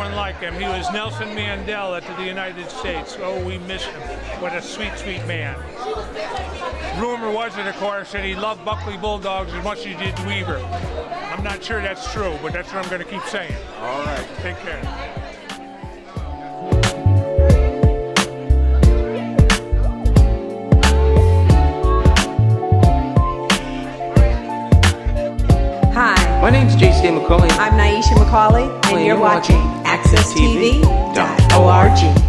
one like him. He was Nelson Mandela to the United States. Oh, we miss him. What a sweet, sweet man. Rumor was it, of course, that he loved Buckley Bulldogs as much as he did Weaver. I'm not sure that's true, but that's what I'm going to keep saying. All right. Take care. Hi. My name's J.C. McCauley. I'm Naisha McCauley, and you're watching AccessTV.org.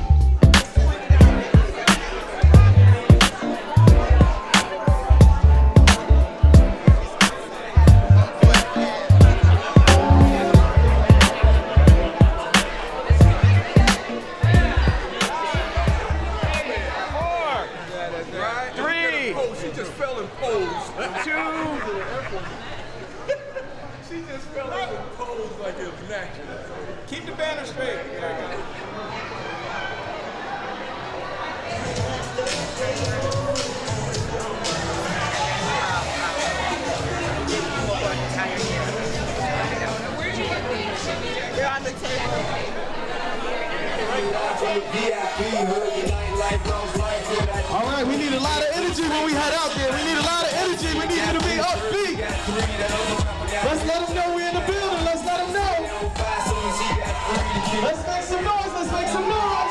Keep the banner straight. You're on the table. All right, we need a lot of energy when we head out there. We need a lot of energy. We need you to be upbeat. Let's let them know we're in the building. Let's let them know. Let's make some noise. Let's make some noise.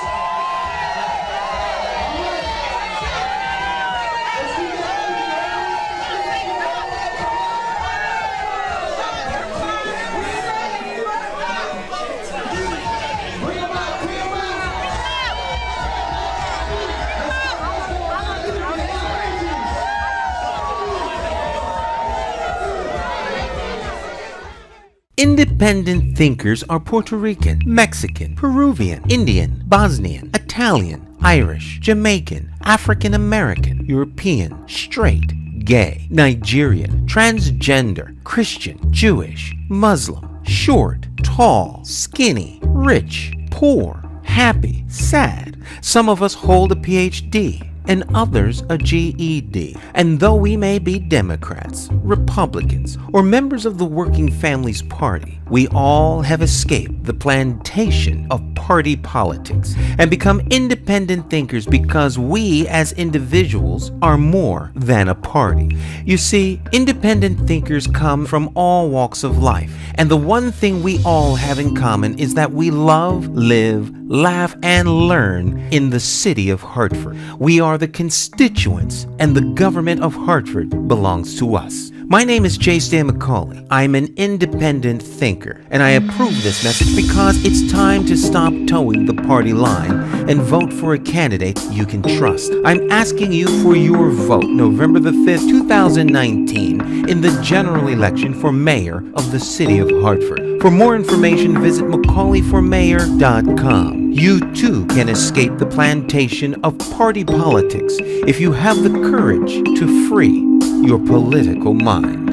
Independent thinkers are Puerto Rican, Mexican, Peruvian, Indian, Bosnian, Italian, Irish, Jamaican, African American, European, straight, gay, Nigerian, transgender, Christian, Jewish, Muslim, short, tall, skinny, rich, poor, happy, sad. Some of us hold a PhD and others a GED. And though we may be Democrats, Republicans, or members of the Working Families Party, we all have escaped the plantation of party politics and become independent thinkers because we as individuals are more than a party. You see, independent thinkers come from all walks of life, and the one thing we all have in common is that we love, live, laugh, and learn in the city of Hartford. We are the constituents, and the government of Hartford belongs to us. My name is J. Stan McCauley. I'm an independent thinker, and I approve this message because it's time to stop towing the party line and vote for a candidate you can trust. I'm asking you for your vote November the 5th, 2019 in the general election for mayor of the city of Hartford. For more information, visit McCauleyformayor.com. You too can escape the plantation of party politics if you have the courage to free your political mind.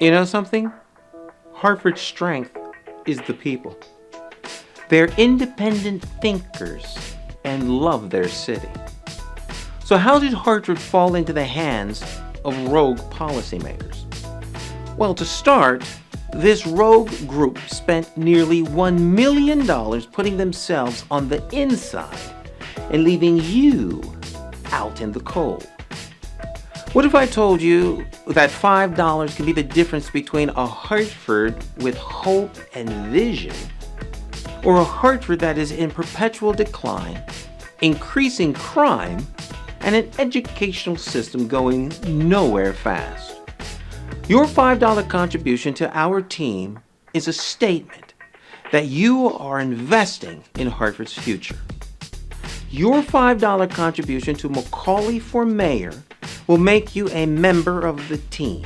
You know something? Hartford's strength is the people. They're independent thinkers and love their city. So how did Hartford fall into the hands of rogue policymakers? Well, to start, this rogue group spent nearly $1 million putting themselves on the inside and leaving you out in the cold. What if I told you that $5 can be the difference between a Hartford with hope and vision or a Hartford that is in perpetual decline, increasing crime, and an educational system going nowhere fast? Your $5 contribution to our team is a statement that you are investing in Hartford's future. Your $5 contribution to McCauley for mayor will make you a member of the team,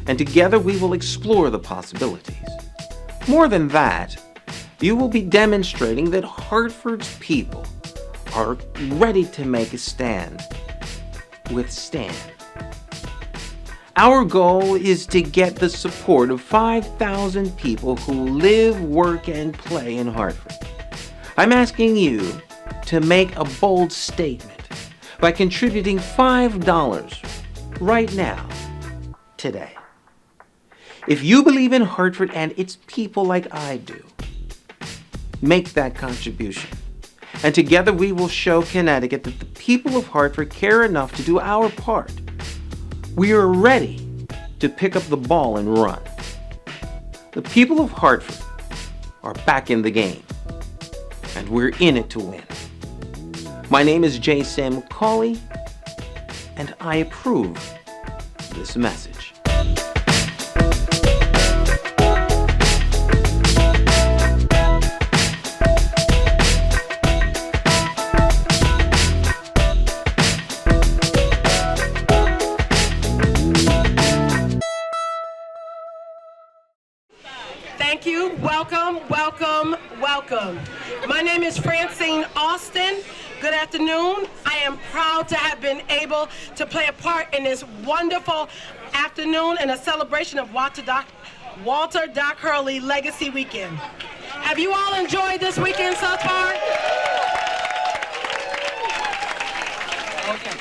and together we will explore the possibilities. More than that, you will be demonstrating that Hartford's people are ready to make a stand with Stan. Our goal is to get the support of 5,000 people who live, work, and play in Hartford. I'm asking you to make a bold statement by contributing $5 right now, today. If you believe in Hartford and its people like I do, make that contribution. And together we will show Connecticut that the people of Hartford care enough to do our part. We are ready to pick up the ball and run. The people of Hartford are back in the game, and we're in it to win. My name is J. Sam McCauley, and I approve this message. Thank you. Welcome, welcome, welcome. My name is Francine Austin. Good afternoon. I am proud to have been able to play a part in this wonderful afternoon in a celebration of Walter Doc Hurley Legacy Weekend. Have you all enjoyed this weekend so far? Okay.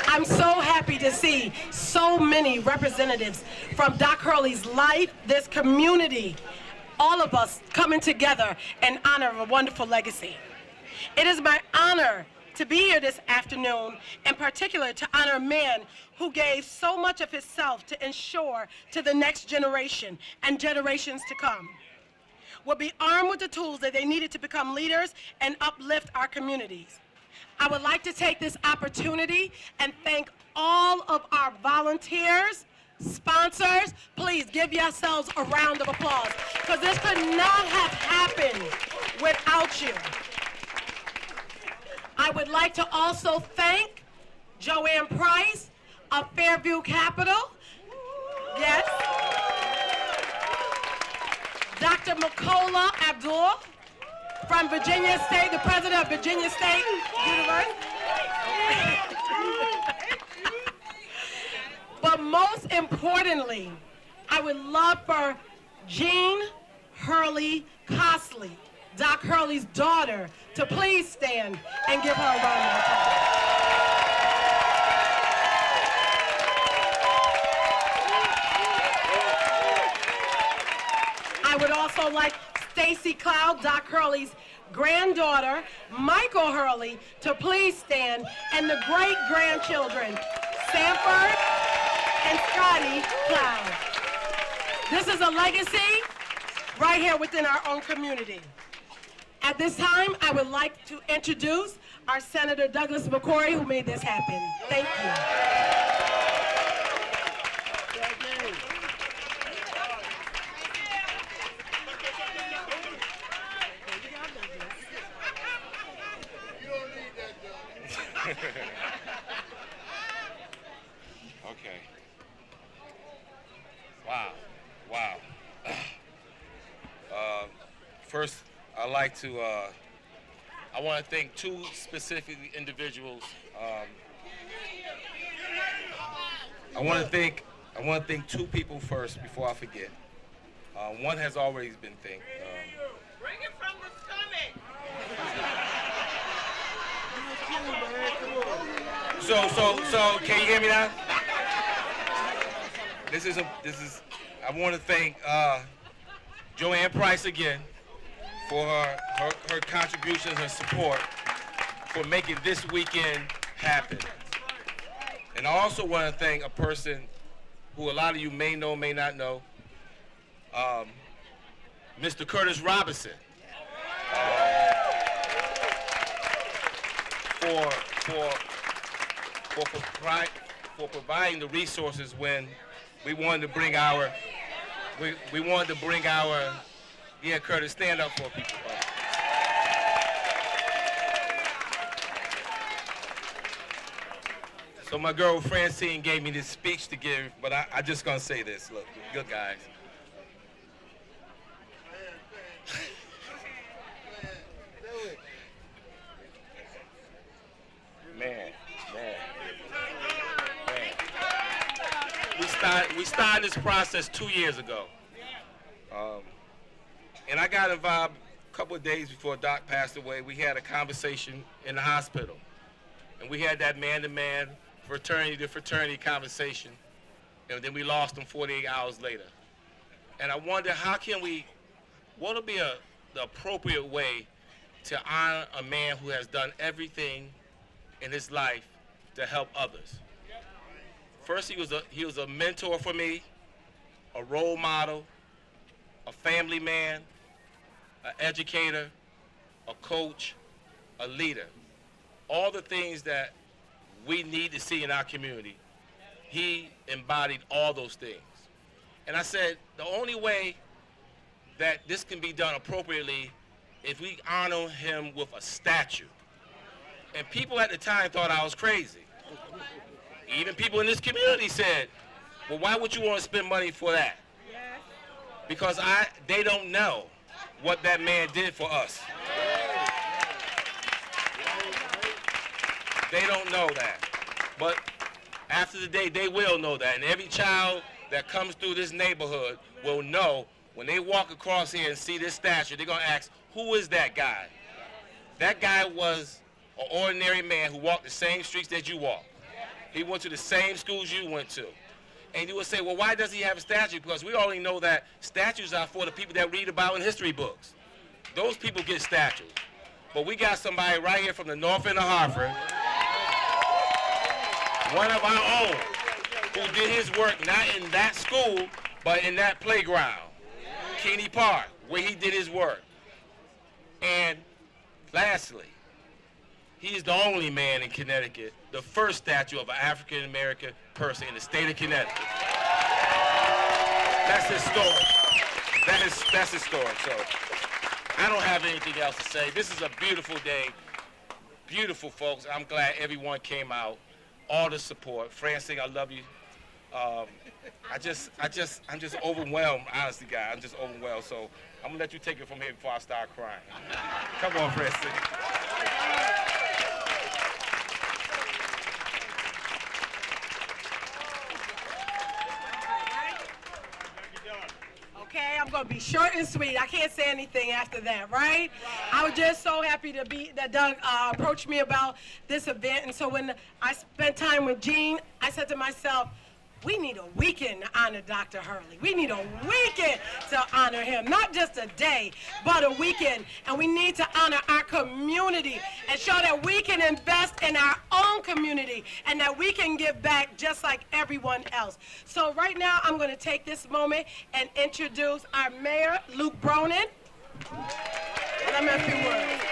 I'm so happy to see so many representatives from Doc Hurley's life, this community, all of us coming together in honor of a wonderful legacy. It is my honor to be here this afternoon, in particular to honor a man who gave so much of himself to ensure to the next generation and generations to come will be armed with the tools that they needed to become leaders and uplift our communities. I would like to take this opportunity and thank all of our volunteers, sponsors. Please give yourselves a round of applause, because this could not have happened without you. I would like to also thank Joanne Price of Fairview Capital. Yes. Dr. McCola Abdul from Virginia State, the president of Virginia State University. But most importantly, I would love for Jean Hurley Cosley, Doc Hurley's daughter, to please stand and give her a round of applause. I would also like Stacy Cloud, Doc Hurley's granddaughter, Michael Hurley, to please stand, and the great-grandchildren, Sanford and Scotty Cloud. This is a legacy right here within our own community. At this time, I would like to introduce our Senator Douglas McCrory, who made this happen. Thank you. Okay. Wow. Wow. First, I'd like to, I want to thank two specific individuals. I want to I want to thank two people first before I forget. One has already been thanked. Bring it from the stomach. So, can you hear me now? I want to thank Joanne Price again for her contributions and support for making this weekend happen. And I also want to thank a person who a lot of you may know, may not know, Mr. Curtis Robinson, for providing the resources when we wanted to bring our, yeah, Curtis, stand up for people. So my girl Francine gave me this speech to give, but I just gonna say this. Look, good guys. Man. We started this process 2 years ago. And I got involved a couple of days before Doc passed away. We had a conversation in the hospital. And we had that man-to-man, fraternity-to-fraternity conversation. And then we lost him 48 hours later. And I wonder what would be the appropriate way to honor a man who has done everything in his life to help others. First, he was a mentor for me, a role model, a family man, an educator, a coach, a leader. All the things that we need to see in our community, he embodied all those things. And I said, the only way that this can be done appropriately if we honor him with a statue. And people at the time thought I was crazy. Even people in this community said, well, why would you want to spend money for that? Because they don't know what that man did for us. They don't know that. But after the day, they will know that. And every child that comes through this neighborhood will know when they walk across here and see this statue, they're going to ask, who is that guy? That guy was an ordinary man who walked the same streets that you walk. He went to the same schools you went to. And you would say, well, why does he have a statue? Because we only know that statues are for the people that read about in history books. Those people get statues. But we got somebody right here from the north end of Hartford, one of our own, who did his work not in that school, but in that playground, Kennedy Park, where he did his work. And lastly, he is the only man in Connecticut, the first statue of an African-American person in the state of Connecticut. That's historic. That's historic. So I don't have anything else to say. This is a beautiful day. Beautiful folks. I'm glad everyone came out. All the support. Francine, I love you. I'm just overwhelmed, honestly, guys. I'm just overwhelmed. So I'm gonna let you take it from here before I start crying. Come on, Francine. Okay, I'm gonna be short and sweet. I can't say anything after that, right? I was just so happy that Doug approached me about this event. And so when I spent time with Gene, I said to myself, we need a weekend to honor Dr. Hurley. We need a weekend to honor him. Not just a day, but a weekend. And we need to honor our community and show that we can invest in our own community and that we can give back just like everyone else. So right now, I'm going to take this moment and introduce our mayor, Luke Bronin. Let me have a few words.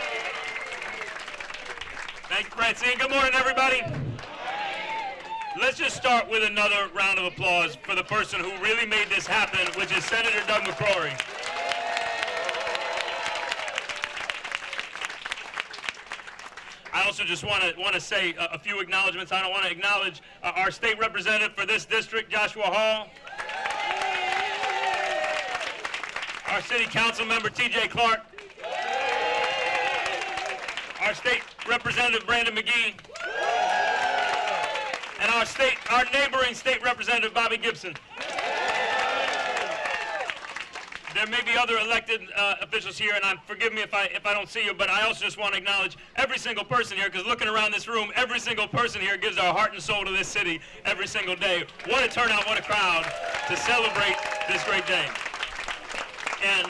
Thank you, Francine. Good morning, everybody. Let's just start with another round of applause for the person who really made this happen, which is Senator Doug McCrory. I also just want to say a few acknowledgments. I want to acknowledge our state representative for this district, Joshua Hall. Our city council member, TJ Clark. Our state representative, Brandon McGee. and our neighboring state representative, Bobby Gibson. There may be other elected officials here, and forgive me if I don't see you, but I also just want to acknowledge every single person here, because looking around this room, every single person here gives our heart and soul to this city every single day. What a turnout, what a crowd to celebrate this great day. And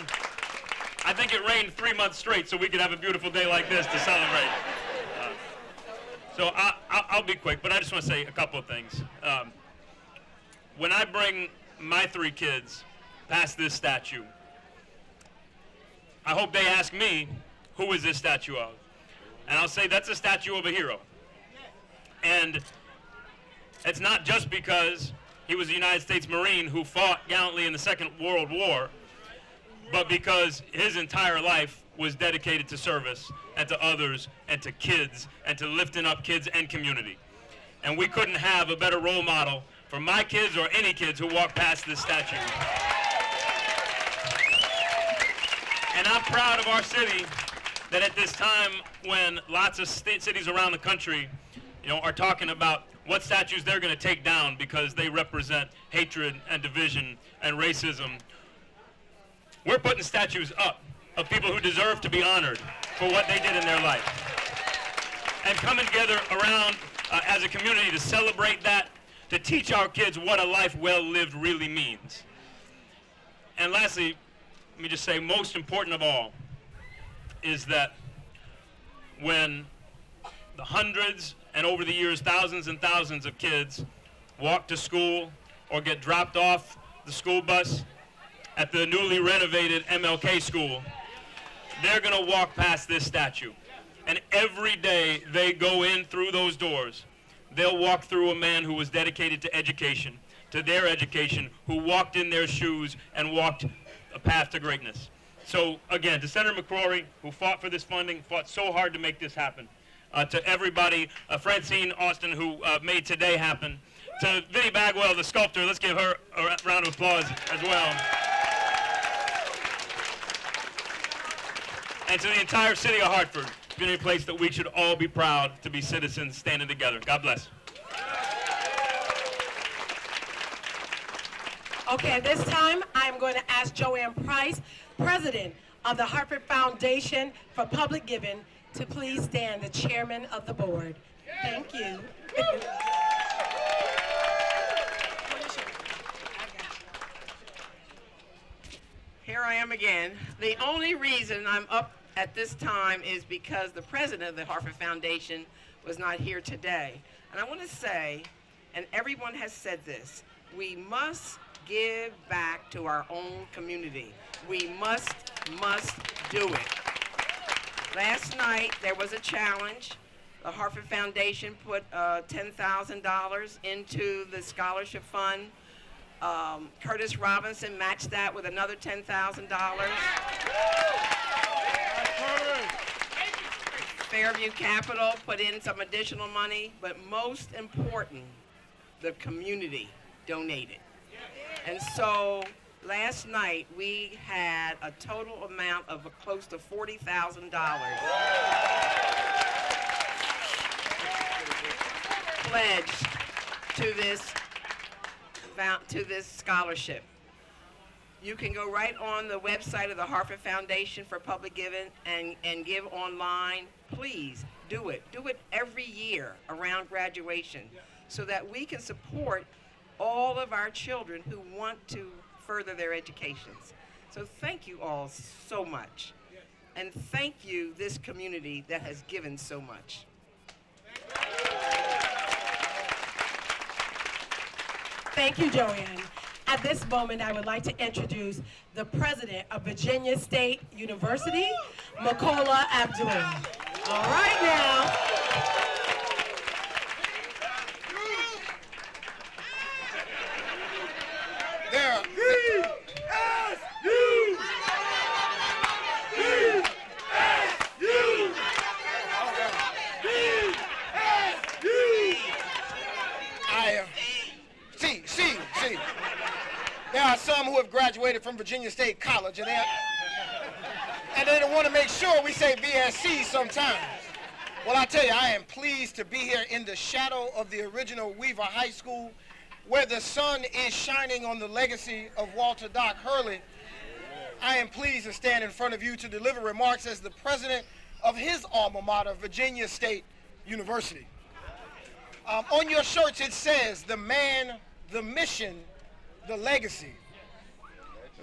I think it rained 3 months straight, so we could have a beautiful day like this to celebrate. So I'll be quick, but I just want to say a couple of things. When I bring my 3 kids past this statue, I hope they ask me, who is this statue of? And I'll say, that's a statue of a hero. And it's not just because he was a United States Marine who fought gallantly in the Second World War, but because his entire life was dedicated to service and to others and to kids and to lifting up kids and community. And we couldn't have a better role model for my kids or any kids who walk past this statue. And I'm proud of our city that at this time when lots of cities around the country, are talking about what statues they're going to take down because they represent hatred and division and racism, we're putting statues up of people who deserve to be honored for what they did in their life. And coming together around as a community to celebrate that, to teach our kids what a life well lived really means. And lastly, let me just say, most important of all is that when the hundreds and over the years thousands and thousands of kids walk to school or get dropped off the school bus at the newly renovated MLK school, they're going to walk past this statue. And every day they go in through those doors, they'll walk through a man who was dedicated to education, to their education, who walked in their shoes and walked a path to greatness. So again, to Senator McCrory, who fought for this funding, fought so hard to make this happen, to everybody, Francine Austin, who made today happen, to Vinny Bagwell, the sculptor, let's give her a round of applause as well. And to the entire city of Hartford, been a place that we should all be proud to be citizens standing together. God bless. Okay, at this time, I'm going to ask Joanne Price, President of the Hartford Foundation for Public Giving, to please stand, the chairman of the board. Thank you. Here I am again. The only reason I'm up at this time is because the president of the Hartford Foundation was not here today. And I want to say, and everyone has said this, we must give back to our own community. We must do it. Last night, there was a challenge. The Hartford Foundation put $10,000 into the scholarship fund. Curtis Robinson matched that with another $10,000. Fairview Capital put in some additional money, but most important, the community donated. And so last night we had a total amount of close to $40,000 pledged to this scholarship. You can go right on the website of the Hartford Foundation for Public Giving and give online. Please do it. Do it every year around graduation so that we can support all of our children who want to further their educations. So thank you all so much. And thank you, this community that has given so much. Thank you, Joanne. At this moment, I would like to introduce the president of Virginia State University, McCola Abdul. All right now. There. There are some who have graduated from Virginia State College, and they want to make sure we say VSC sometimes. Well, I tell you, I am pleased to be here in the shadow of the original Weaver High School, where the sun is shining on the legacy of Walter Doc Hurley. I am pleased to stand in front of you to deliver remarks as the president of his alma mater, Virginia State University. On your shirts it says, the man, the mission, the legacy.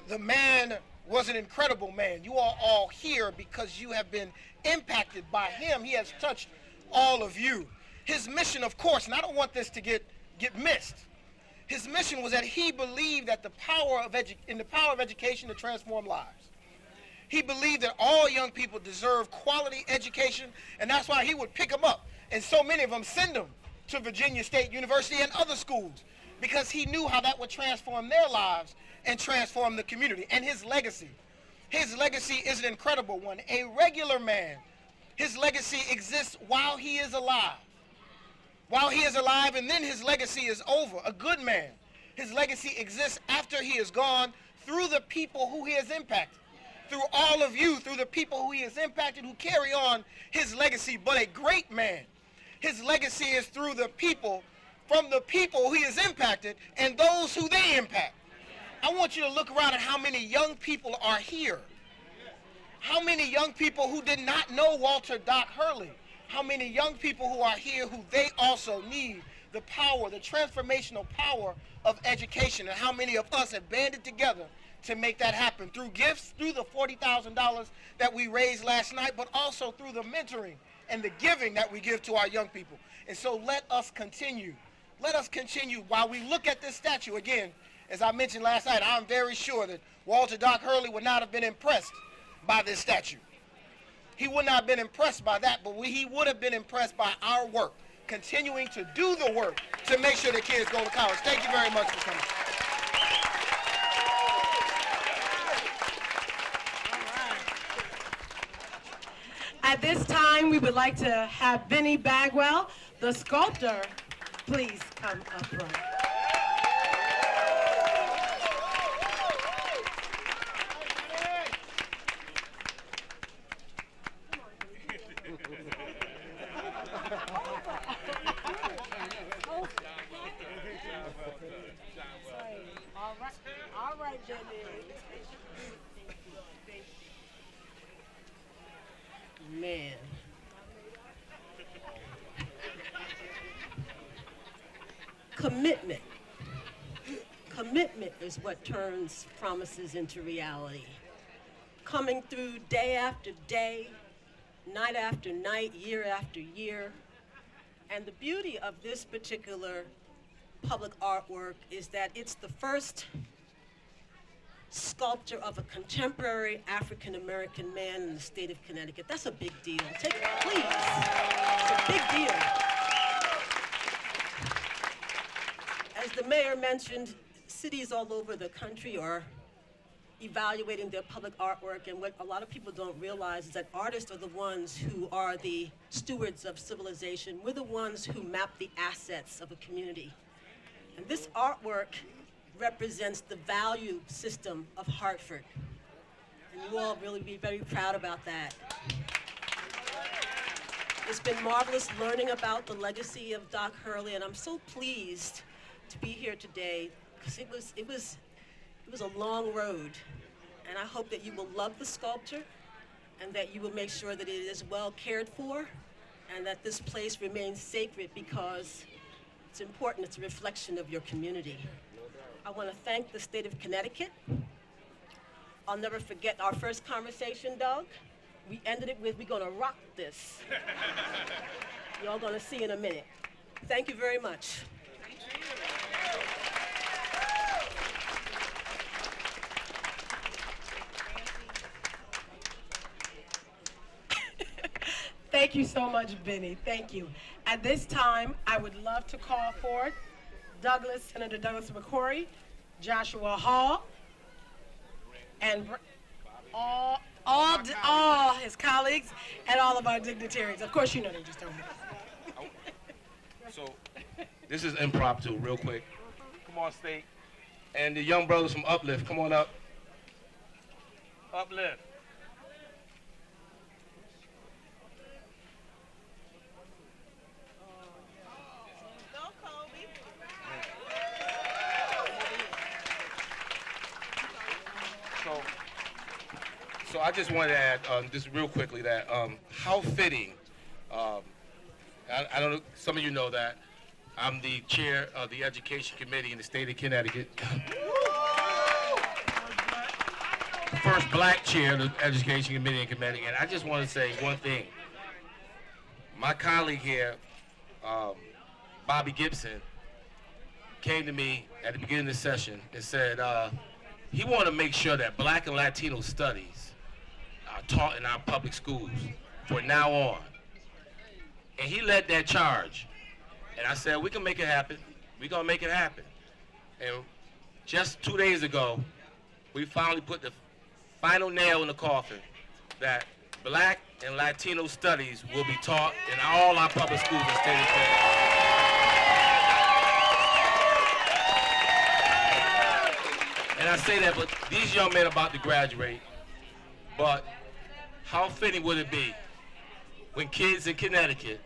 The man was an incredible man. You are all here because you have been impacted by him. He has touched all of you. His mission, of course, and I don't want this to get missed. His mission was that he believed that in the power of education to transform lives. He believed that all young people deserve quality education, and that's why he would pick them up, and so many of them send them to Virginia State University and other schools, because he knew how that would transform their lives and transform the community. And his legacy is an incredible one. A regular man, his legacy exists while he is alive. While he is alive, and then his legacy is over. A good man, his legacy exists after he is gone, through the people who he has impacted. Through all of you, through the people who he has impacted, who carry on his legacy. But a great man, his legacy is through the people, from the people who he has impacted and those who they impact. I want you to look around at how many young people are here. How many young people who did not know Walter Doc Hurley. How many young people who are here who they also need the power, the transformational power of education, and how many of us have banded together to make that happen through gifts, through the $40,000 that we raised last night, but also through the mentoring and the giving that we give to our young people. And so let us continue. Let us continue while we look at this statue. Again, as I mentioned last night, I'm very sure that Walter Doc Hurley would not have been impressed by this statue. He would not have been impressed by that, but he would have been impressed by our work, continuing to do the work to make sure the kids go to college. Thank you very much for coming. At this time, we would like to have Vinny Bagwell, the sculptor, please come up front. All right, Jenny. Man. Commitment. Commitment is what turns promises into reality. Coming through day after day, night after night, year after year. And the beauty of this particular public artwork is that it's the first sculpture of a contemporary African-American man in the state of Connecticut. That's a big deal. Take it, please. It's a big deal. As the mayor mentioned, cities all over the country are evaluating their public artwork, and what a lot of people don't realize is that artists are the ones who are the stewards of civilization. We're the ones who map the assets of a community. And this artwork represents the value system of Hartford. And you all really be very proud about that. It's been marvelous learning about the legacy of Doc Hurley, and I'm so pleased to be here today because it was a long road. And I hope that you will love the sculpture and that you will make sure that it is well cared for and that this place remains sacred because it's important. It's a reflection of your community. I want to thank the state of Connecticut. I'll never forget our first conversation, Doug. We ended it with, we're going to rock this. Y'all going to see in a minute. Thank you very much. Thank you so much, Vinny. Thank you. At this time, I would love to call forward Senator Douglas McCrory, Joshua Hall, and all his colleagues and all of our dignitaries. Of course, you know they just don't know. So, this is impromptu, real quick. Come on, State. And the young brothers from Uplift, come on up. Uplift. I just wanted to add, just real quickly, that how fitting. I don't know, some of you know that I'm the chair of the Education Committee in the state of Connecticut. First black chair of the Education Committee in Connecticut. And I just want to say one thing. My colleague here, Bobby Gibson, came to me at the beginning of the session and said he wanted to make sure that Black and Latino studies are taught in our public schools from now on. And he led that charge. And I said, we can make it happen. We're going to make it happen. And just 2 days ago, we finally put the final nail in the coffin that Black and Latino studies will be taught in all our public schools in the state of Connecticut. And I say that, but these young men are about to graduate. But how fitting would it be when kids in Connecticut,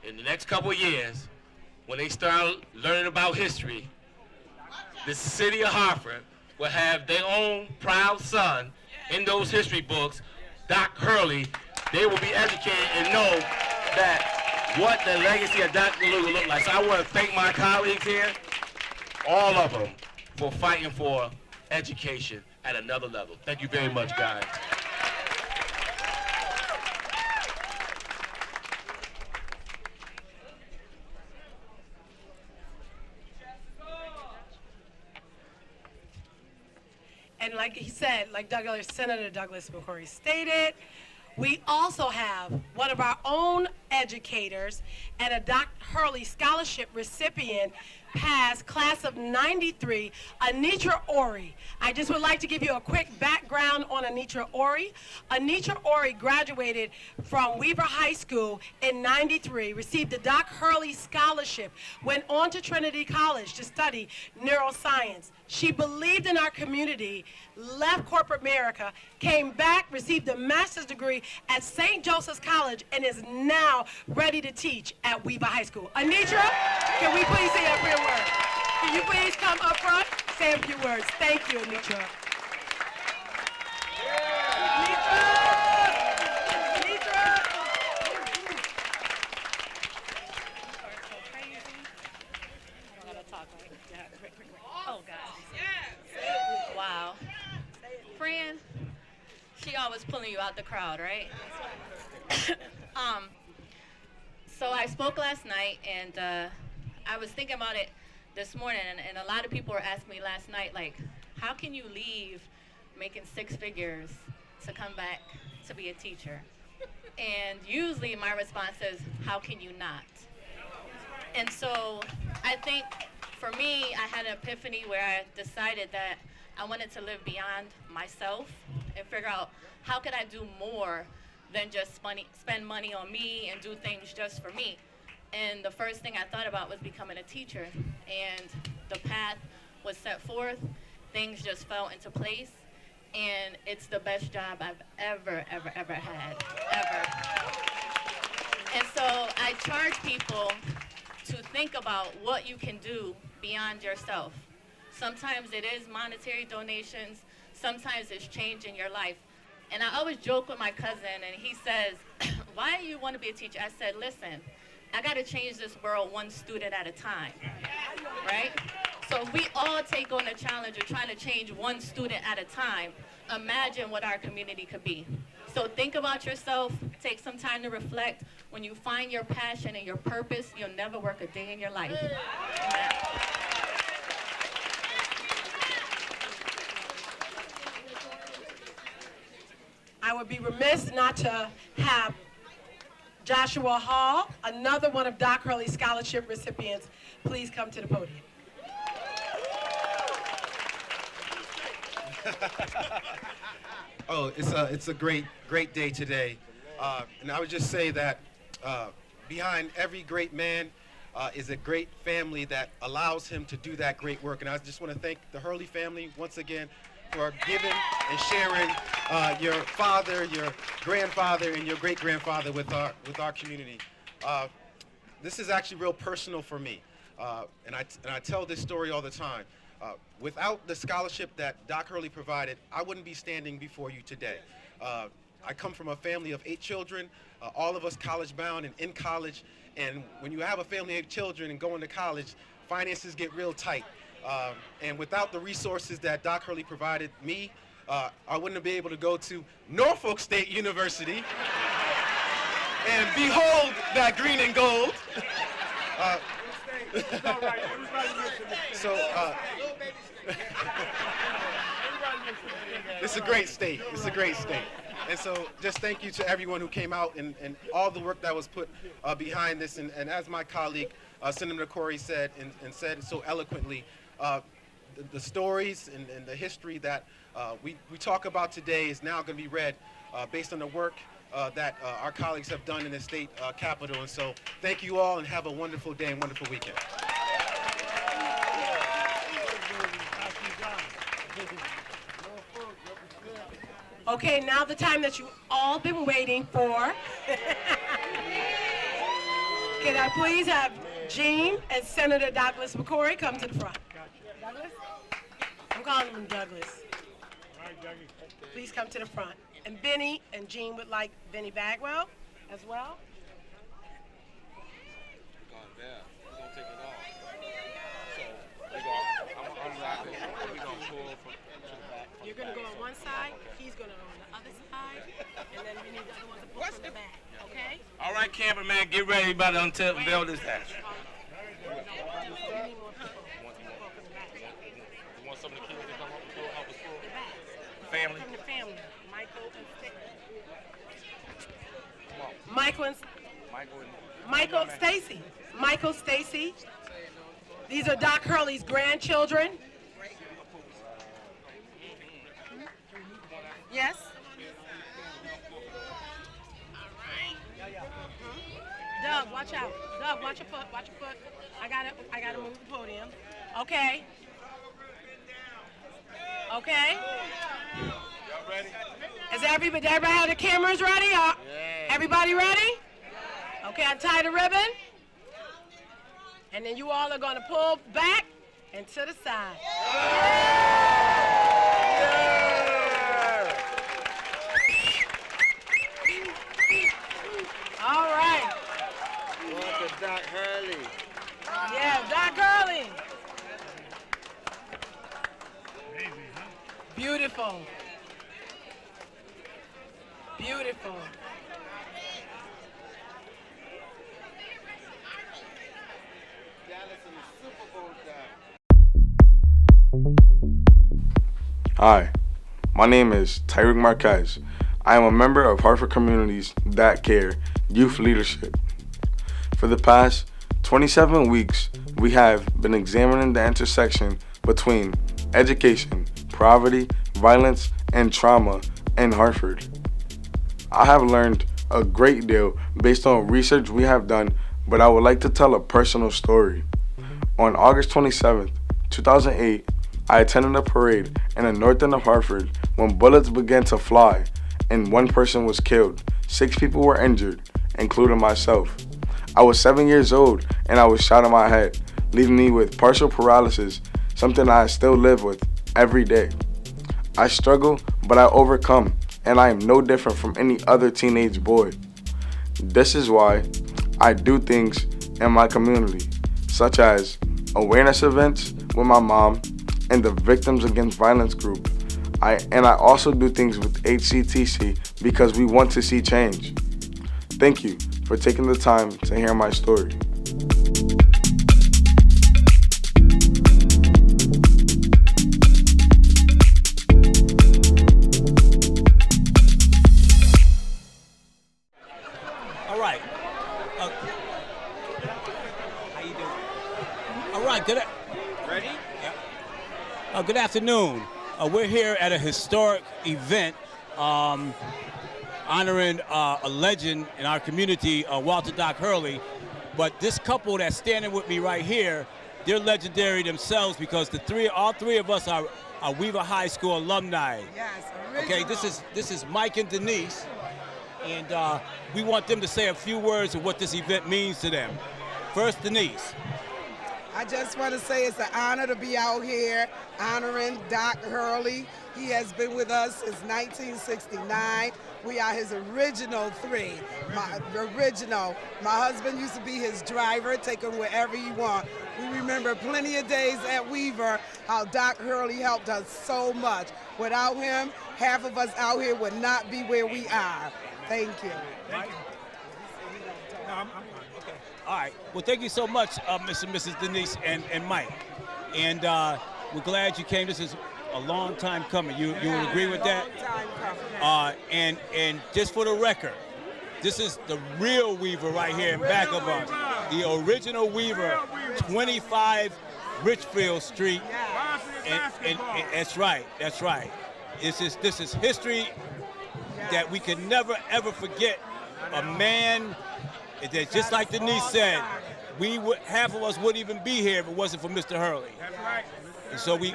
in the next couple of years, when they start learning about history, the city of Hartford will have their own proud son in those history books, Doc Hurley. They will be educated and know that what the legacy of Dr. Lou will look like. So I want to thank my colleagues here, all of them, for fighting for education at another level. Thank you very much, guys. And like he said, like Senator Douglas McCrory stated, we also have one of our own educators and a Dr. Hurley Scholarship recipient, past class of '93, Anitra Ori. I just would like to give you a quick background on Anitra Ori. Anitra Ori graduated from Weaver High School in '93, received the Doc Hurley Scholarship, went on to Trinity College to study neuroscience. She believed in our community, left corporate America, came back, received a master's degree at St. Joseph's College, and is now ready to teach at Weaver High School. Anitra, can we please say a few words? Can you please come up front, say a few words? Thank you, Anitra. Wow. Fran, she always pulling you out the crowd, right? So I spoke last night, and I was thinking about it this morning, and a lot of people were asking me last night, like, how can you leave making 6 figures to come back to be a teacher? And usually my response is, how can you not? And so I think for me, I had an epiphany where I decided that I wanted to live beyond myself and figure out how could I do more than just spend money on me and do things just for me. And the first thing I thought about was becoming a teacher. And the path was set forth, things just fell into place, and it's the best job I've ever had, ever. And so I charge people to think about what you can do beyond yourself. Sometimes it is monetary donations, sometimes it's changing your life. And I always joke with my cousin, and he says, why do you want to be a teacher? I said, listen, I got to change this world one student at a time, right? So if we all take on the challenge of trying to change one student at a time, imagine what our community could be. So think about yourself, take some time to reflect. When you find your passion and your purpose, you'll never work a day in your life. Amen. I would be remiss not to have Joshua Hall, another one of Doc Hurley's scholarship recipients, please come to the podium. Oh, it's a great day today, and I would just say that behind every great man is a great family that allows him to do that great work. And I just want to thank the Hurley family once again for giving and sharing your father, your grandfather, and your great-grandfather with our community. This is actually real personal for me, and I tell this story all the time. Without the scholarship that Doc Hurley provided, I wouldn't be standing before you today. I come from a family of 8 children, all of us college-bound and in college, and when you have a family of children and going to college, finances get real tight. And without the resources that Doc Hurley provided me, I wouldn't be able to go to Norfolk State University and behold that green and gold. So, it's a great state. It's a great state. And so just thank you to everyone who came out and all the work that was put behind this. And as my colleague, Senator McCrory said and said so eloquently, the stories and the history that we talk about today is now going to be read based on the work that our colleagues have done in the state capitol. And so thank you all and have a wonderful day and wonderful weekend. Okay, now the time that you've all been waiting for. Can I please have Gene and Senator Douglas McCrory come to the front? Douglas? I'm calling him Douglas. Please come to the front. And Vinny and Gene would like Vinny Bagwell as well. We're gonna take it off. So I'm rocking. We're gonna pull from to the back. You're gonna go on one side, he's gonna go on the other side, and then we need the other one to pull from the back, okay? All right, cameraman, get ready. About to unveil this hatch. You want some of the kids to come up and help us pull? Family? From the family. Michael and Stacy. Michael, Stacy. These are Doc Hurley's grandchildren. Yes? Doug, watch out. Doug, watch your foot. Watch your foot. I gotta move the podium. Okay. Okay. Y'all ready? Is everybody have the cameras ready? Everybody ready? Okay, untie the ribbon. And then you all are going to pull back and to the side. All right. Welcome, Doc Hurley. Yeah, Doc Hurley. Beautiful. Beautiful. Hi, my name is Tyreke Marquez. I am a member of Hartford Community's That Care Youth Leadership. For the past 27 weeks, we have been examining the intersection between education, poverty, violence, and trauma in Hartford. I have learned a great deal based on research we have done, but I would like to tell a personal story. On August 27th, 2008, I attended a parade in the north end of Hartford when bullets began to fly and one person was killed. 6 people were injured, including myself. I was 7 years old and I was shot in my head, leaving me with partial paralysis, something I still live with every day. I struggle, but I overcome, and I am no different from any other teenage boy. This is why I do things in my community, such as awareness events with my mom and the Victims Against Violence group. I also do things with HCTC because we want to see change. Thank you for taking the time to hear my story. All right. How you doing? All right, good. Ready? Yeah. Good afternoon. We're here at a historic event honoring a legend in our community, Walter Doc Hurley. But this couple that's standing with me right here, they're legendary themselves because all three of us are Weaver High School alumni. Yes, original. Okay, this is Mike and Denise, and we want them to say a few words of what this event means to them. First, Denise. I just want to say it's an honor to be out here honoring Doc Hurley. He has been with us since 1969. We are his original three. My husband used to be his driver, take him wherever he want. We remember plenty of days at Weaver how Doc Hurley helped us so much. Without him, half of us out here would not be where we are. Thank you. Thank you. No, I'm fine. Okay. All right. Well, thank you so much, Mr. and Mrs. Denise and Mike. And we're glad you came. This is a long time coming. You would agree with that? And just for the record, this is the real Weaver right here in back of us. The original Weaver, 25 Ridgefield Street. And that's right. That's right. This is history that we can never ever forget. A man that, just like Denise said, half of us wouldn't even be here if it wasn't for Mr. Hurley. That's right. And so we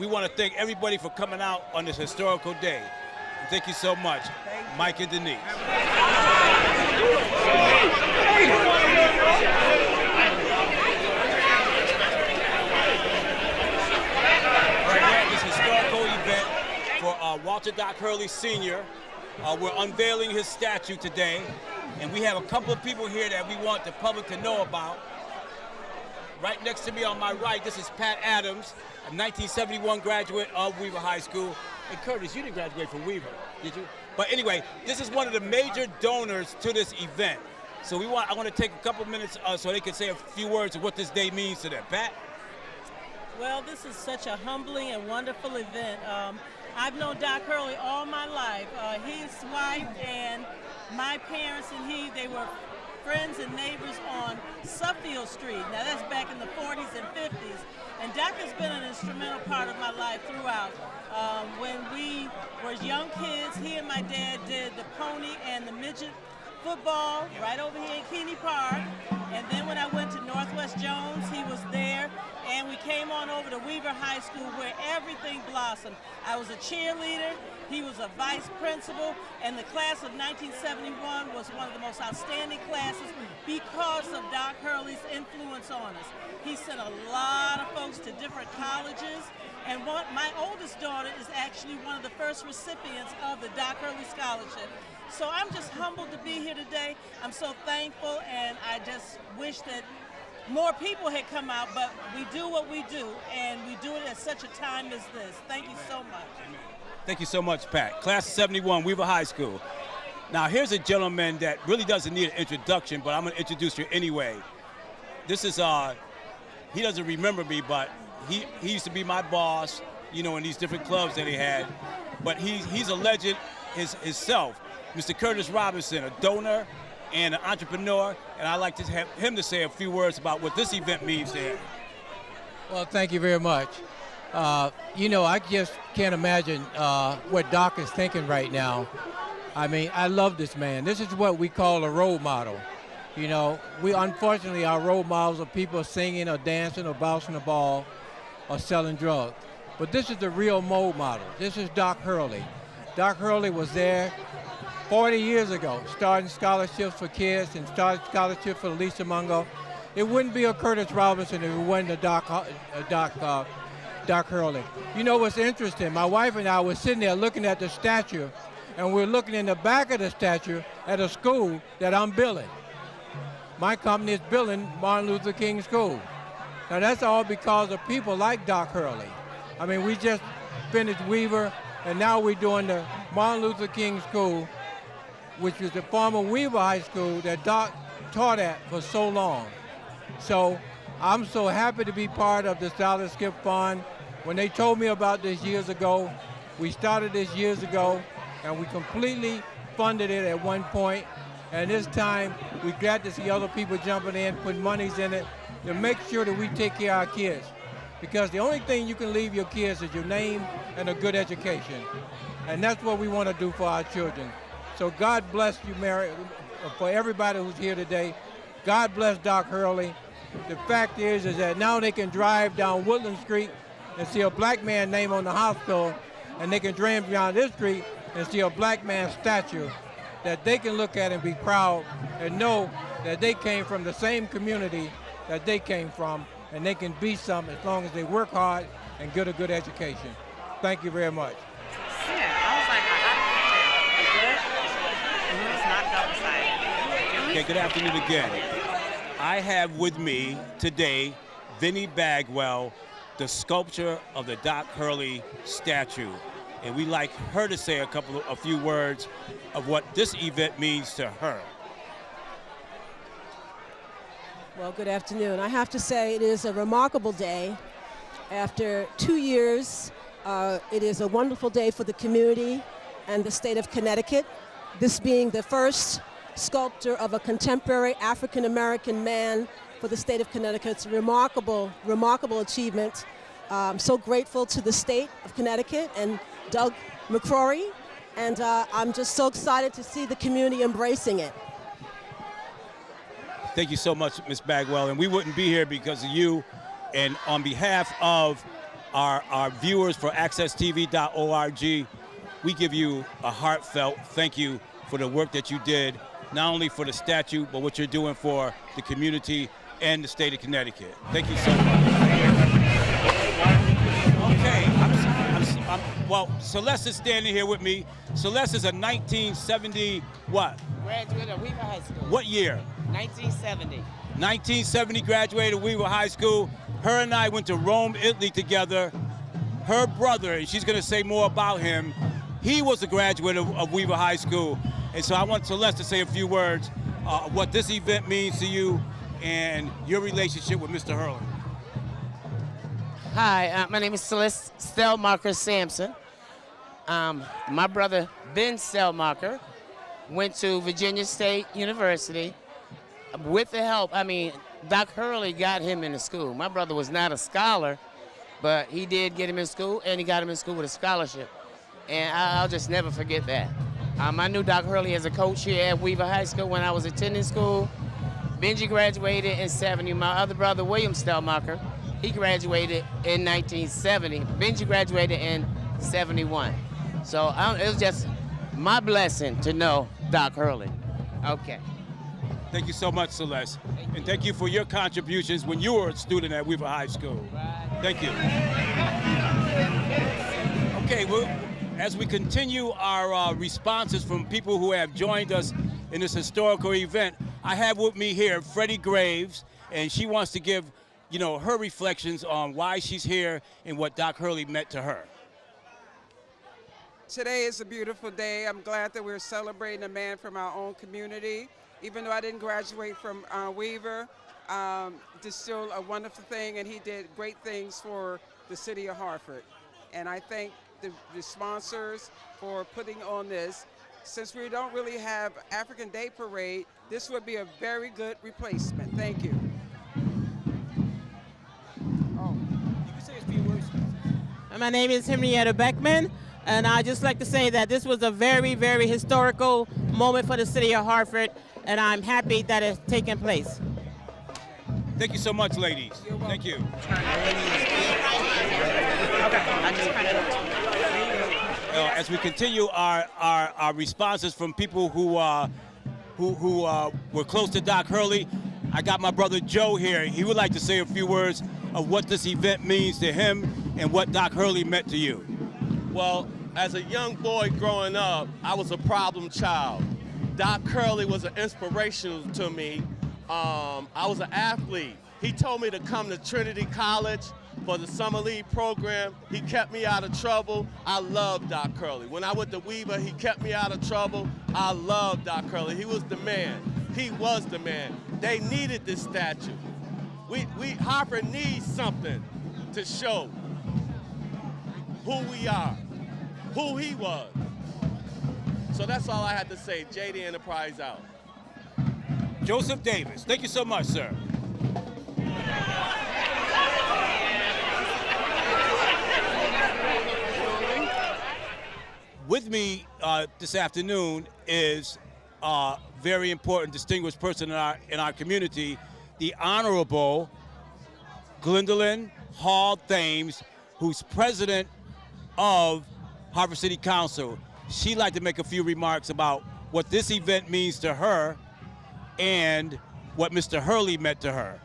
want to thank everybody for coming out on this historical day. And thank you so much, Mike and Denise. We're at this historical event for Walter Doc Hurley Sr. We're unveiling his statue today, and we have a couple of people here that we want the public to know about. Right next to me on my right, this is Pat Adams, a 1971 graduate of Weaver High School. And Curtis, you didn't graduate from Weaver, did you? But anyway, this is one of the major donors to this event. So I want to take a couple minutes so they can say a few words of what this day means to them. Pat? Well, this is such a humbling and wonderful event. I've known Doc Hurley all my life. His wife and my parents and they were friends and neighbors on Suffield Street. Now that's back in the 40s and 50s. And Doc has been an instrumental part of my life throughout. When we were young kids, he and my dad did the pony and the midget football right over here in Keeney Park. And then when I went to Northwest Jones, he was there. And we came on over to Weaver High School where everything blossomed. I was a cheerleader, he was a vice principal, and the class of 1971 was one of the most outstanding classes because of Doc Hurley's influence on us. He sent a lot of folks to different colleges, and my oldest daughter is actually one of the first recipients of the Doc Hurley Scholarship. So I'm just humbled to be here today. I'm so thankful, and I just wish that more people had come out, but we do what we do, and we do it at such a time as this. Thank you so much. Thank you so much, Pat. Class of 71, Weaver High School. Now, here's a gentleman that really doesn't need an introduction, but I'm going to introduce you anyway. This is, he doesn't remember me, but he used to be my boss, you know, in these different clubs that he had. But he's a legend himself. Mr. Curtis Robinson, a donor and an entrepreneur, and I'd like to have him to say a few words about what this event means to him. Well, thank you very much. You know, I just can't imagine what Doc is thinking right now. I mean, I love this man. This is what we call a role model. You know, unfortunately, our role models are people singing or dancing or bouncing the ball or selling drugs. But this is the real role model. This is Doc Hurley. Doc Hurley was there 40 years ago, starting scholarships for kids and starting scholarships for Lisa Mungo. It wouldn't be a Curtis Robinson if it wasn't a Doc Hurley. You know what's interesting? My wife and I were sitting there looking at the statue, and we're looking in the back of the statue at a school that I'm building. My company is building Martin Luther King School. Now that's all because of people like Doc Hurley. I mean, we just finished Weaver, and now we're doing the Martin Luther King School, which was the former Weaver High School that Doc taught at for so long. So I'm so happy to be part of the Scholarship Fund. When they told me about this years ago, we started this years ago, and we completely funded it at one point. And this time, we're glad to see other people jumping in, putting monies in it to make sure that we take care of our kids. Because the only thing you can leave your kids is your name and a good education. And that's what we want to do for our children. So God bless you, Mary, for everybody who's here today. God bless Doc Hurley. The fact is that now they can drive down Woodland Street and see a black man name on the hospital, and they can drive down this street and see a black man's statue that they can look at and be proud and know that they came from the same community that they came from, and they can be something as long as they work hard and get a good education. Thank you very much. Okay, good afternoon again. I have with me today Vinny Bagwell, the sculptor of the Doc Hurley statue. And we'd like her to say a few words of what this event means to her. Well, good afternoon. I have to say it is a remarkable day. After 2 years, it is a wonderful day for the community and the state of Connecticut. This being the first sculpture of a contemporary African-American man for the state of Connecticut. It's a remarkable, remarkable achievement. I'm so grateful to the state of Connecticut and Doug McCrory, and I'm just so excited to see the community embracing it. Thank you so much, Ms. Bagwell, and we wouldn't be here because of you. And on behalf of our viewers for accesstv.org, we give you a heartfelt thank you for the work that you did, not only for the statue, but what you're doing for the community and the state of Connecticut. Thank you so much. Okay, well, Celeste is standing here with me. Celeste is a 1970 what? Graduate of Weaver High School. What year? 1970. 1970 graduated Weaver High School. Her and I went to Rome, Italy together. Her brother, and she's gonna say more about him, he was a graduate of Weaver High School. And so I want Celeste to say a few words what this event means to you and your relationship with Mr. Hurley. Hi, my name is Celeste Sampson. My brother, Ben Stellmacher, went to Virginia State University. With the help, Doc Hurley got him into school. My brother was not a scholar, but he did get him in school, and he got him in school with a scholarship. And I'll just never forget that. I knew Doc Hurley as a coach here at Weaver High School when I was attending school. Benji graduated in 70. My other brother, William Stellmacher, he graduated in 1970. Benji graduated in 71. So it was just my blessing to know Doc Hurley. Okay. Thank you so much, Celeste. And thank you for your contributions when you were a student at Weaver High School. Thank you. Okay, well, as we continue our responses from people who have joined us in this historical event, I have with me here Freddie Graves, and she wants to give, her reflections on why she's here and what Doc Hurley meant to her. Today is a beautiful day. I'm glad that we're celebrating a man from our own community. Even though I didn't graduate from Weaver, it's still a wonderful thing, and he did great things for the city of Hartford. And I thank the sponsors for putting on this. Since we don't really have African Day Parade, this would be a very good replacement. Thank you. You can say a few words. My name is Henrietta Beckman, and I'd just like to say that this was a very, very historical moment for the city of Hartford, and I'm happy that it's taken place. Thank you so much, ladies. Thank you. As we continue our responses from people who were close to Doc Hurley, I got my brother Joe here. He would like to say a few words of what this event means to him and what Doc Hurley meant to you. Well, as a young boy growing up, I was a problem child. Doc Hurley was an inspiration to me. I was an athlete. He told me to come to Trinity College for the summer league program. He kept me out of trouble. I love Doc Hurley. When I went to Weaver, he kept me out of trouble. I love Doc Hurley. He was the man. He was the man. They needed this statue. Hartford needs something to show who we are, who he was. So that's all I had to say. JD Enterprise out. Joseph Davis, thank you so much, sir. With me this afternoon is a very important, distinguished person in our community, the Honorable Gwendolyn Hall Thames, who's president of Hartford City Council. She'd like to make a few remarks about what this event means to her and what Mr. Hurley meant to her.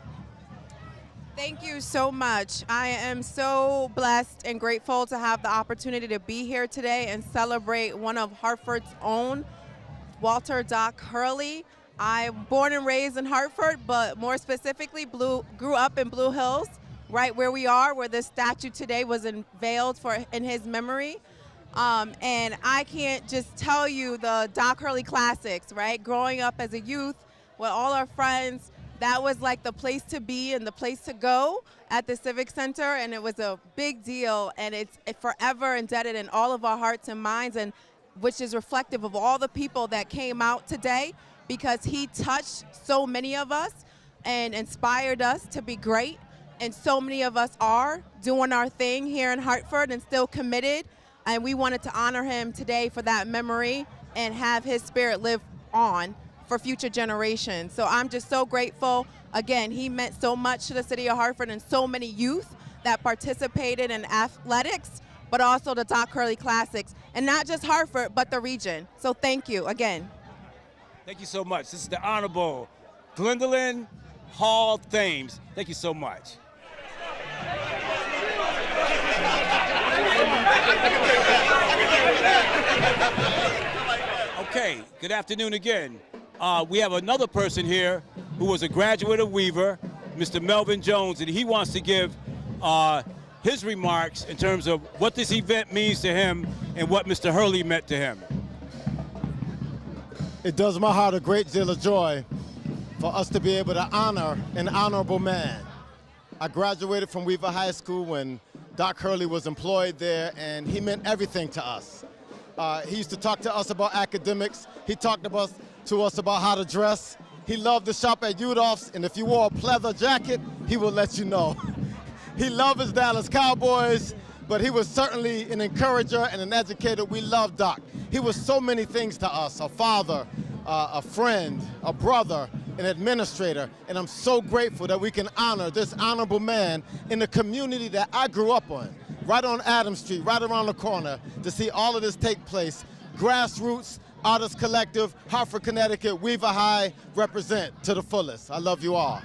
Thank you so much. I am so blessed and grateful to have the opportunity to be here today and celebrate one of Hartford's own, Walter Doc Hurley. I'm born and raised in Hartford, but more specifically grew up in Blue Hills, right where we are, where this statue today was unveiled in his memory. And I can't just tell you the Doc Hurley classics, right? Growing up as a youth with all our friends, that was like the place to be and the place to go at the Civic Center, and it was a big deal, and it's forever indebted in all of our hearts and minds, and which is reflective of all the people that came out today, because he touched so many of us and inspired us to be great, and so many of us are doing our thing here in Hartford and still committed, and we wanted to honor him today for that memory and have his spirit live on for future generations. So I'm just so grateful. Again, he meant so much to the city of Hartford and so many youth that participated in athletics, but also the Doc Hurley Classics. And not just Hartford, but the region. So thank you again. Thank you so much. This is the Honorable Gwendolyn Hall Thames. Thank you so much. Okay, good afternoon again. We have another person here who was a graduate of Weaver, Mr. Melvin Jones, and he wants to give his remarks in terms of what this event means to him and what Mr. Hurley meant to him. It does my heart a great deal of joy for us to be able to honor an honorable man. I graduated from Weaver High School when Doc Hurley was employed there, and he meant everything to us. He used to talk to us about academics. He talked to us about how to dress. He loved to shop at Udolph's, and if you wore a pleather jacket, he will let you know. He loved his Dallas Cowboys, but he was certainly an encourager and an educator. We love Doc. He was so many things to us: a father, a friend, a brother, an administrator, and I'm so grateful that we can honor this honorable man in the community that I grew up on, right on Adams Street, right around the corner, to see all of this take place. Grassroots, Artists Collective, Hartford, Connecticut, Weaver High, represent to the fullest. I love you all.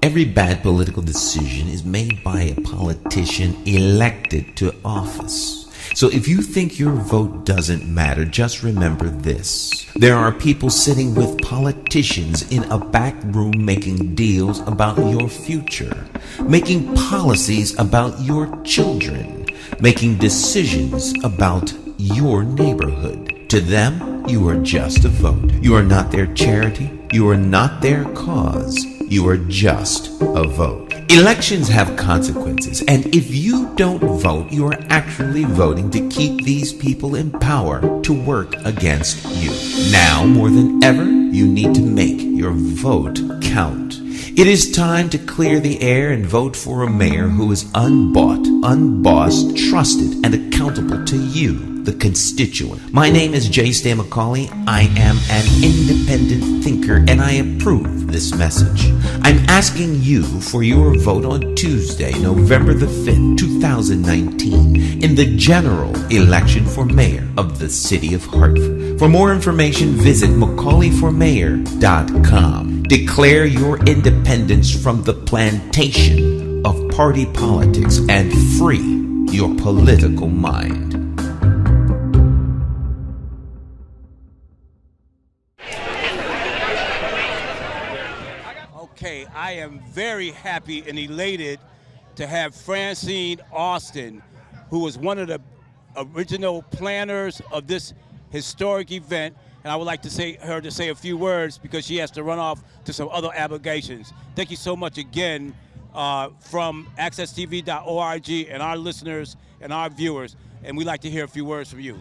Every bad political decision is made by a politician elected to office. So if you think your vote doesn't matter, just remember this. There are people sitting with politicians in a back room making deals about your future, making policies about your children, making decisions about your neighborhood. To them, you are just a vote. You are not their charity. You are not their cause. You are just a vote. Elections have consequences, and if you don't vote, you are actually voting to keep these people in power to work against you. Now, more than ever, you need to make your vote count. It is time to clear the air and vote for a mayor who is unbought, unbossed, trusted, and accountable to you, the constituent. My name is J. Stan McCauley. I am an independent thinker, and I approve this message. I'm asking you for your vote on Tuesday, November the 5th, 2019, in the general election for mayor of the city of Hartford. For more information, visit McCauleyformayor.com. Declare your independence from the plantation of party politics and free your political mind. Okay, I am very happy and elated to have Francine Austin, who was one of the original planners of this historic event, and I would like to say her to say a few words because she has to run off to some other obligations. Thank you so much again from accesstv.org and our listeners and our viewers, and we'd like to hear a few words from you.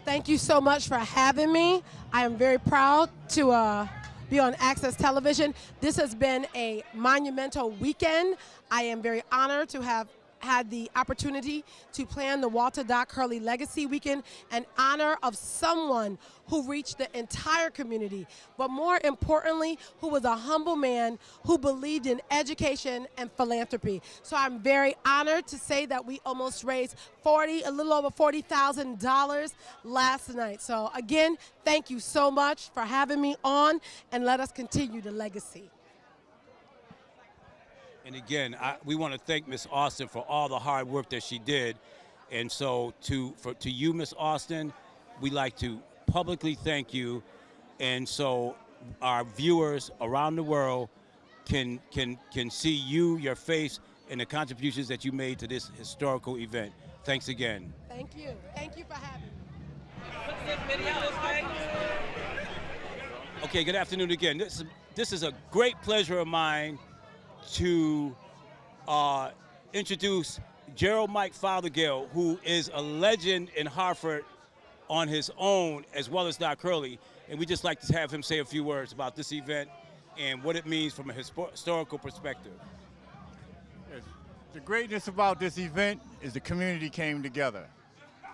Thank you so much for having me. I am very proud to be on Access Television. This has been a monumental weekend. I am very honored to have had the opportunity to plan the Walter Doc Hurley Legacy Weekend in honor of someone who reached the entire community, but more importantly, who was a humble man who believed in education and philanthropy. So I'm very honored to say that we almost raised a little over $40,000 last night. So again, thank you so much for having me on, and let us continue the legacy. And again, we want to thank Miss Austin for all the hard work that she did. And so to you, Miss Austin, we like to publicly thank you. And so our viewers around the world can see you, your face, and the contributions that you made to this historical event. Thanks again. Thank you. Thank you for having me. Okay, good afternoon again. This is a great pleasure of mine to introduce Gerald Mike Fothergill, who is a legend in Hartford on his own, as well as Doc Hurley. And we just like to have him say a few words about this event and what it means from a historical perspective. Yes. The greatness about this event is the community came together.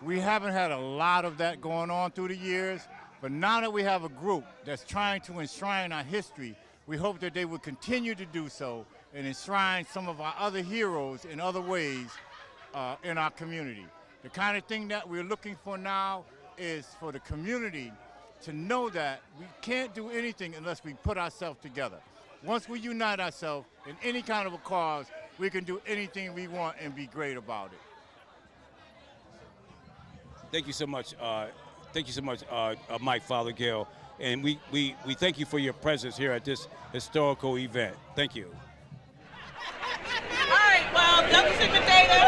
We haven't had a lot of that going on through the years, but now that we have a group that's trying to enshrine our history, we hope that they will continue to do so and enshrine some of our other heroes in other ways in our community. The kind of thing that we're looking for now is for the community to know that we can't do anything unless we put ourselves together. Once we unite ourselves in any kind of a cause, we can do anything we want and be great about it. Thank you so much. Thank you so much, Mike Fothergill. And we thank you for your presence here at this historical event. Thank you. All right, well, Douglas and Data.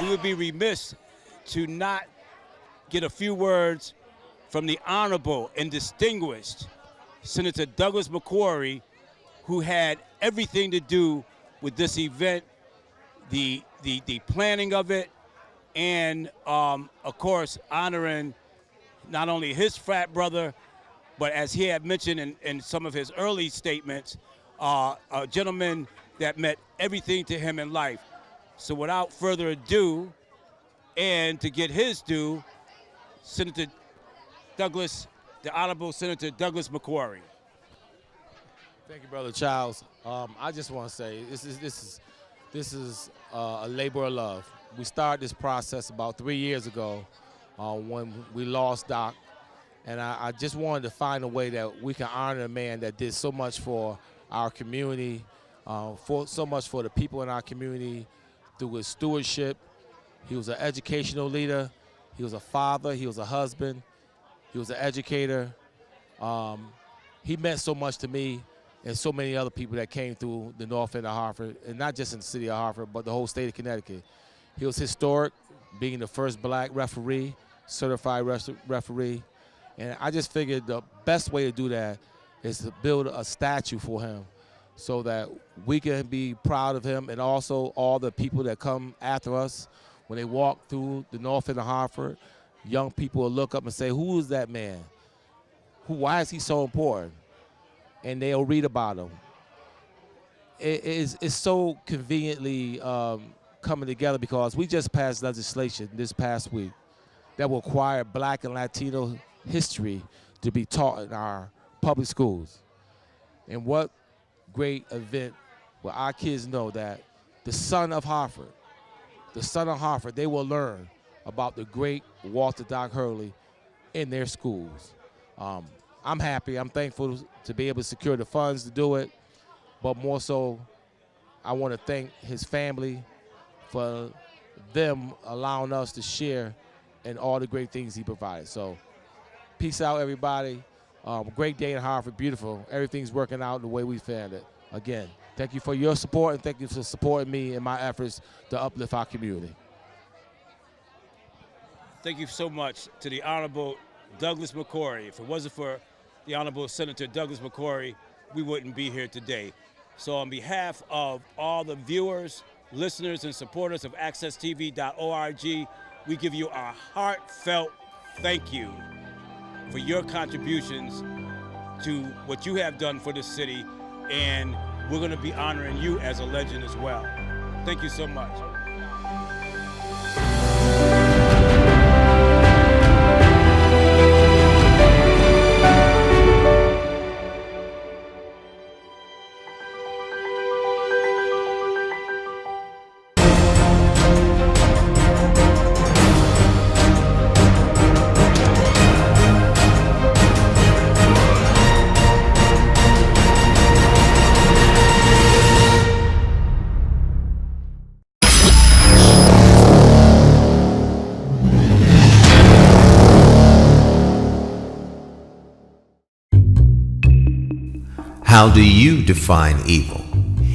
We would be remiss to not get a few words from the honorable and distinguished Senator Douglas McCrory, who had everything to do with this event, the planning of it, and of course honoring not only his frat brother, but as he had mentioned in some of his early statements, a gentleman that meant everything to him in life. So without further ado, and to get his due, Senator Douglas, the Honorable Senator Douglas McCrory. Thank you, Brother Charles. I just want to say this is a labor of love. We started this process about 3 years ago when we lost Doc, and I just wanted to find a way that we can honor a man that did so much for our community, so much for the people in our community through his stewardship. He was an educational leader. He was a father. He was a husband. He was an educator. He meant so much to me and so many other people that came through the north end of Hartford, and not just in the city of Hartford, but the whole state of Connecticut. He was historic, being the first black referee, certified referee. And I just figured the best way to do that is to build a statue for him so that we can be proud of him, and also all the people that come after us when they walk through the north end of Hartford. Young people will look up and say, who is that man? Why is he so important? And they'll read about him. It's so conveniently coming together because we just passed legislation this past week that will require Black and Latino history to be taught in our public schools. And what great event where our kids know that the son of Hartford, they will learn about the great Walter Doc Hurley in their schools. I'm happy, I'm thankful to be able to secure the funds to do it, but more so, I want to thank his family for them allowing us to share in all the great things he provided. So, peace out, everybody. Great day in Hartford, beautiful. Everything's working out the way we planned it. Again, thank you for your support, and thank you for supporting me in my efforts to uplift our community. Thank you so much to the Honorable Douglas McCrory. If it wasn't for the Honorable Senator Douglas McCrory, we wouldn't be here today. So on behalf of all the viewers, listeners, and supporters of AccessTV.org, we give you our heartfelt thank you for your contributions to what you have done for this city and we're going to be honoring you as a legend as well. Thank you so much. How do you define evil?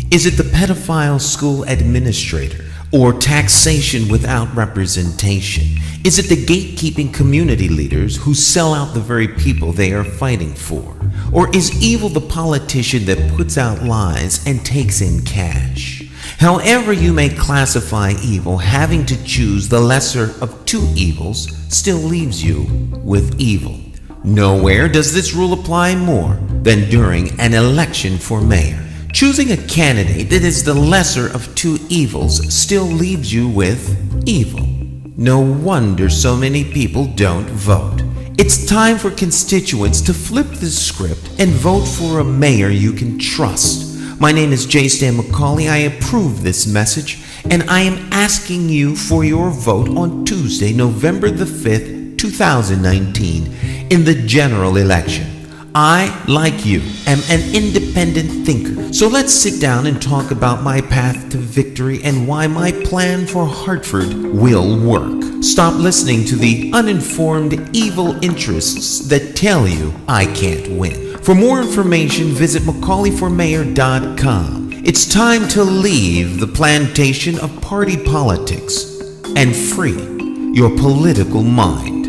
Is it the pedophile school administrator or taxation without representation? Is it the gatekeeping community leaders who sell out the very people they are fighting for? Or is evil the politician that puts out lies and takes in cash? However you may classify evil, having to choose the lesser of two evils still leaves you with evil. Nowhere does this rule apply more than during an election for mayor. Choosing a candidate that is the lesser of two evils still leaves you with evil. No wonder so many people don't vote. It's time for constituents to flip the script and vote for a mayor you can trust. My name is J. Stan McCauley. I approve this message, and I am asking you for your vote on Tuesday, November the 5th, 2019, in the general election. I, like you, am an independent thinker, so let's sit down and talk about my path to victory and why my plan for Hartford will work. Stop listening to the uninformed evil interests that tell you I can't win. For more information, visit McCauleyformayor.com. It's time to leave the plantation of party politics and free your political mind.